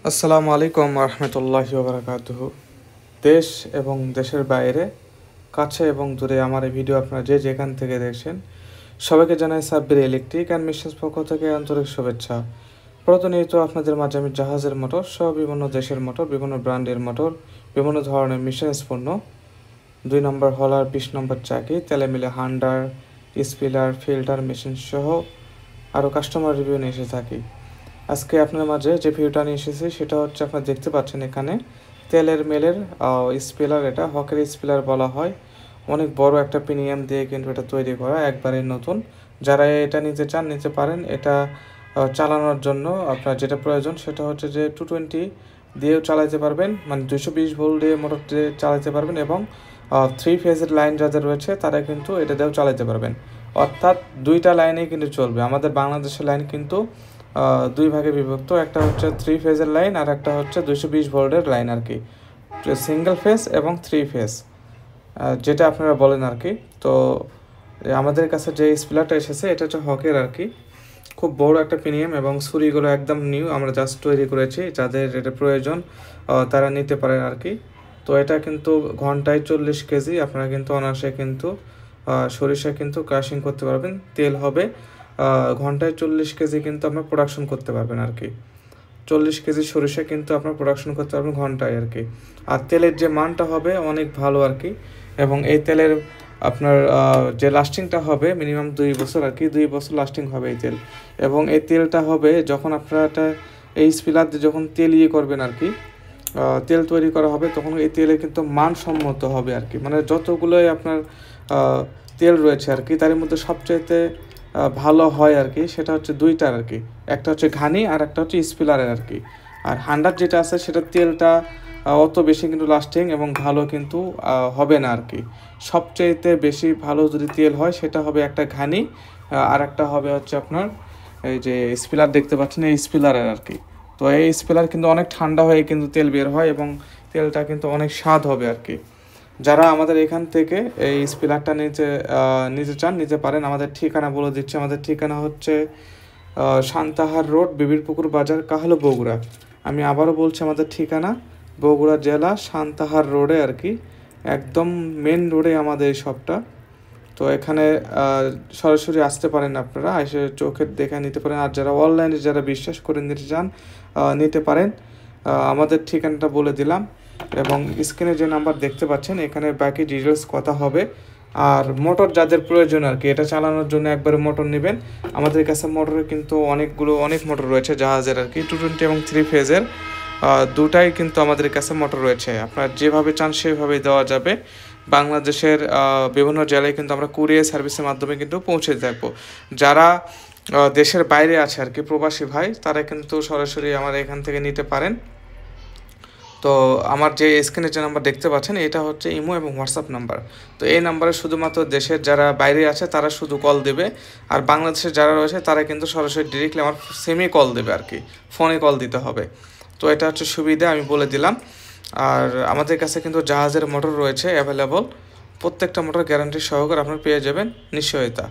আসসালামু আলাইকুম রহমতুল্লাহি ওবরাকাতুহু। দেশ এবং দেশের বাইরে, কাছে এবং দূরে আমার এই ভিডিও আপনারা যে যেখান থেকে দেখছেন সবাইকে জানাই সাব্বির ইলেকট্রিক অ্যান্ড মেশিনস পক্ষ থেকে আন্তরিক শুভেচ্ছা। প্রতিনিয়ত আপনাদের মাঝে আমি জাহাজের মোটর সহ বিভিন্ন দেশের মোটর, বিভিন্ন ব্র্যান্ডের মোটর, বিভিন্ন ধরনের মেশিনস পণ্য, 2 নম্বর হলার, 20 নম্বর চাকি, তেলে মিলে হান্ডার, স্পিলার, ফিল্টার মেশিন সহ আরও কাস্টমার রিভিউ নিয়ে এসে থাকি। আজকে আপনার মাঝে যে ভিউটা নিয়ে এসেছি সেটা হচ্ছে, আপনারা দেখতে পাচ্ছেন এখানে তেলের মেলের স্পিলার। এটা হকের স্পিলার বলা হয়। অনেক বড় একটা প্রিমিয়াম দিয়ে কিন্তু এটা তৈরি করা, একবারে নতুন। যারা এটা নিতে চান নিতে পারেন। এটা চালানোর জন্য আপনার যেটা প্রয়োজন সেটা হচ্ছে যে 220 দিয়েও চালাতে পারবেন, মানে 220 ভোল্ট দিয়ে মোটর দিয়ে চালাতে পারবেন, এবং 3 ফেজের লাইন যাদের রয়েছে তারা কিন্তু এটা দিয়েও চালাতে পারবেন। অর্থাৎ দুইটা লাইনেই কিন্তু চলবে। আমাদের বাংলাদেশের লাইন কিন্তু দুই ভাগে বিভক্ত, একটা হচ্ছে 3 ফেজের লাইন আর একটা হচ্ছে 220 ভোল্টের লাইন আর কি, সিঙ্গেল ফেজ এবং 3 ফেজ, যেটা আপনারা বলেন আর কি। তো আমাদের কাছে যে স্পিলারটা এসেছে এটা হচ্ছে হকের আর কি, খুব বড় একটা প্রিমিয়াম, এবং ছুরিগুলো একদম নিউ, আমরা জাস্ট তৈরি করেছি। যাদের এটা প্রয়োজন তারা নিতে পারেন আর কি। তো এটা কিন্তু ঘন্টায় 40 কেজি আপনারা কিন্তু অনায়াসে কিন্তু সরিষা কিন্তু ক্রাশিং করতে পারবেন। তেল হবে ঘন্টায় 40 কেজি কিন্তু আপনার প্রোডাকশন করতে পারবেন আর কি। 40 কেজি সরিষা কিন্তু আপনার প্রোডাকশন করতে পারবেন ঘন্টায় আর কি। আর তেলের যে মানটা হবে অনেক ভালো আর কি, এবং এই তেলের আপনার যে লাস্টিংটা হবে মিনিমাম 2 বছর আর কি, 2 বছর লাস্টিং হবে এই তেল। এবং এই তেলটা হবে যখন আপনারা এটা এই স্পিলার দিয়ে যখন তেল করবেন আর কি, তেল তৈরি করা হবে, তখন এই তেলে কিন্তু মানসম্মত হবে আর কি। মানে যতগুলোই আপনার তেল রয়েছে আর কি, তার মধ্যে সবচাইতে ভালো হয় আর কি, সেটা হচ্ছে দুইটার আর কি। একটা হচ্ছে ঘানি আর একটা হচ্ছে স্পিলারের আর কি। আর হান্ডার যেটা আছে সেটা তেলটা অত বেশি কিন্তু লাস্টিং এবং ভালো কিন্তু হবে না আর কি। সবচাইতে বেশি ভালো যদি তেল হয় সেটা হবে একটা ঘানি, আর একটা হবে হচ্ছে আপনার এই যে স্পিলার দেখতে পাচ্ছেন এই স্পিলারের আর কি। তো এই স্পিলার কিন্তু অনেক ঠান্ডা হয়ে কিন্তু তেল বের হয়, এবং তেলটা কিন্তু অনেক স্বাদ হবে আর কি। যারা আমাদের এখান থেকে এই স্পিলারটা নিতে চান নিতে পারেন। আমাদের ঠিকানা বলে দিচ্ছি। আমাদের ঠিকানা হচ্ছে সান্তাহার রোড, বিবিরপুকুর বাজার, কাহালু, বগুড়া। আমি আবারও বলছি, আমাদের ঠিকানা বগুড়া জেলা সান্তাহার রোডে আর কি, একদম মেন রোডে আমাদের এই শপটা। তো এখানে সরাসরি আসতে পারেন, আপনারা এসে চোখে দেখে নিতে পারেন। আর যারা অনলাইনে যারা বিশ্বাস করে নিতে চান নিতে পারেন। আমাদের ঠিকানাটা বলে দিলাম, এবং স্ক্রিনে যে নাম্বার দেখতে পাচ্ছেন এখানে বাকি ডিটেলস কথা হবে। আর মোটর যাদের প্রয়োজন আর কি, এটা চালানোর জন্য একবারে মোটর নেবেন। আমাদের কাছে মোটরে কিন্তু অনেক মোটর রয়েছে জাহাজের আর কি, 220 এবং 3 ফেজের দুটাই কিন্তু আমাদের কাছে মোটর রয়েছে। আপনারা যেভাবে চান সেভাবেই দেওয়া যাবে। বাংলাদেশের বিভিন্ন জেলায় কিন্তু আমরা কুরিয়ার সার্ভিসের মাধ্যমে কিন্তু পৌঁছে থাকবো। যারা দেশের বাইরে আছে আর কি, প্রবাসী ভাই, তারা কিন্তু সরাসরি আমার এখান থেকে নিতে পারেন। তো আমার যে স্ক্রিনে যে নাম্বার দেখতে পাচ্ছেন এটা হচ্ছে ইমো এবং হোয়াটসঅ্যাপ নাম্বার। তো এই নাম্বারে শুধুমাত্র দেশের যারা বাইরে আছে তারা শুধু কল দেবে, আর বাংলাদেশের যারা রয়েছে তারা কিন্তু সরাসরি ডিরেক্টলি আমার সিমে কল দেবে আর কি, ফোনে কল দিতে হবে। তো এটা হচ্ছে সুবিধা, আমি বলে দিলাম। আর আমাদের কাছে কিন্তু জাহাজের মোটর রয়েছে অ্যাভেলেবল। প্রত্যেকটা মোটর গ্যারান্টি সহকারে আপনারা পেয়ে যাবেন নিশ্চয়তা।